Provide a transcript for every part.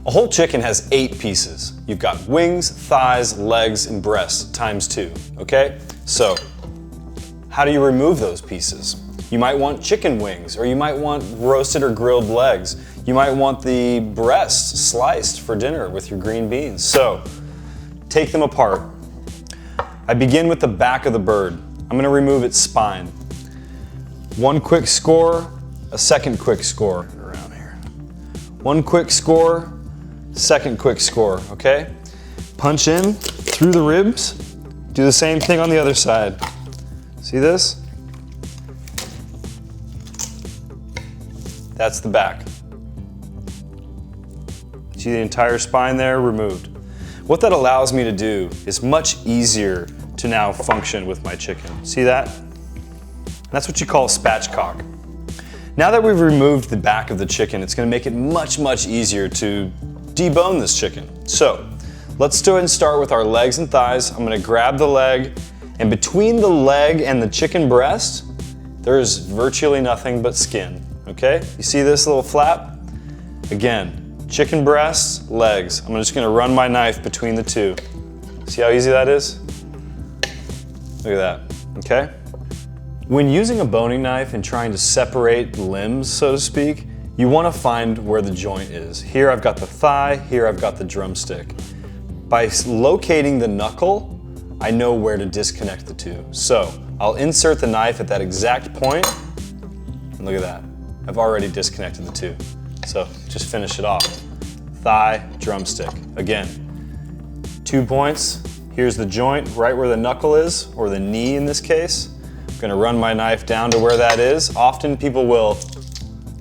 A whole chicken has 8 pieces. You've got wings, thighs, legs, and breasts times 2, okay? So, how do you remove those pieces? You might want chicken wings, or you might want roasted or grilled legs. You might want the breasts sliced for dinner with your green beans. So, take them apart. I begin with the back of the bird. I'm gonna remove its spine. One quick score, a second quick score. Around here. One quick score, second quick score, okay? Punch in through the ribs. Do the same thing on the other side. See this? That's the back. See the entire spine there removed. What that allows me to do is much easier to now function with my chicken. See that? That's what you call spatchcock. Now that we've removed the back of the chicken, it's gonna make it much, much easier to debone this chicken. So, let's go ahead and start with our legs and thighs. I'm gonna grab the leg, and between the leg and the chicken breast, there's virtually nothing but skin, okay? You see this little flap? Again, chicken breasts, legs. I'm just gonna run my knife between the two. See how easy that is? Look at that, okay? When using a boning knife and trying to separate limbs, so to speak, you wanna find where the joint is. Here I've got the thigh, here I've got the drumstick. By locating the knuckle, I know where to disconnect the two. So, I'll insert the knife at that exact point, and look at that. I've already disconnected the two. So, just finish it off. Thigh, drumstick. Again, 2 points. Here's the joint right where the knuckle is, or the knee in this case. I'm gonna run my knife down to where that is. Often people will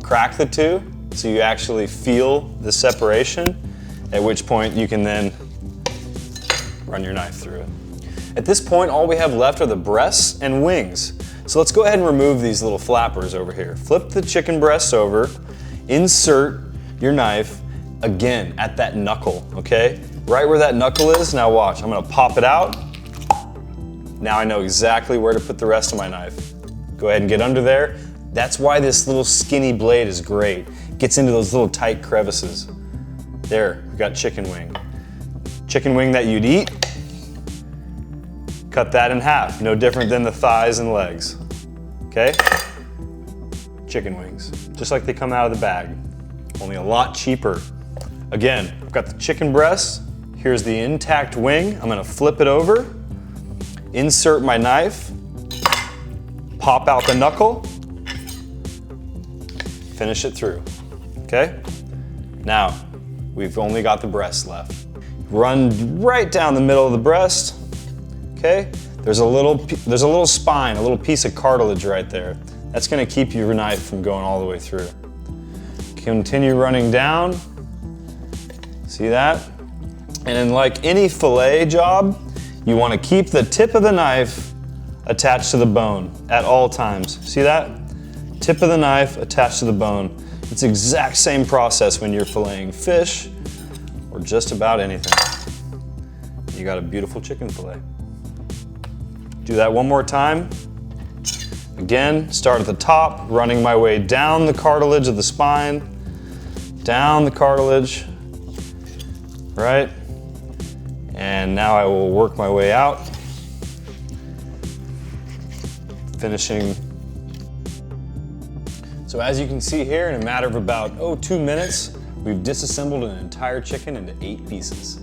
crack the two, so you actually feel the separation, at which point you can then run your knife through it. At this point, all we have left are the breasts and wings. So let's go ahead and remove these little flappers over here. Flip the chicken breasts over, insert your knife, again, at that knuckle, okay? Right where that knuckle is, now watch, I'm gonna pop it out. Now I know exactly where to put the rest of my knife. Go ahead and get under there. That's why this little skinny blade is great. It gets into those little tight crevices. There, we've got chicken wing. Chicken wing that you'd eat, cut that in half. No different than the thighs and legs, okay? Chicken wings, just like they come out of the bag, only a lot cheaper. Again, I've got the chicken breast. Here's the intact wing. I'm gonna flip it over, insert my knife, pop out the knuckle, finish it through, okay? Now, we've only got the breast left. Run right down the middle of the breast, okay? There's a little spine, a little piece of cartilage right there. That's gonna keep your knife from going all the way through. Continue running down. See that? And then like any fillet job, you wanna keep the tip of the knife attached to the bone at all times. See that? Tip of the knife attached to the bone. It's the exact same process when you're filleting fish or just about anything. You got a beautiful chicken fillet. Do that one more time. Again, start at the top, running my way down the cartilage of the spine, down the cartilage, right? And now I will work my way out, finishing. So as you can see here, in a matter of about 2 minutes, we've disassembled an entire chicken into 8 pieces.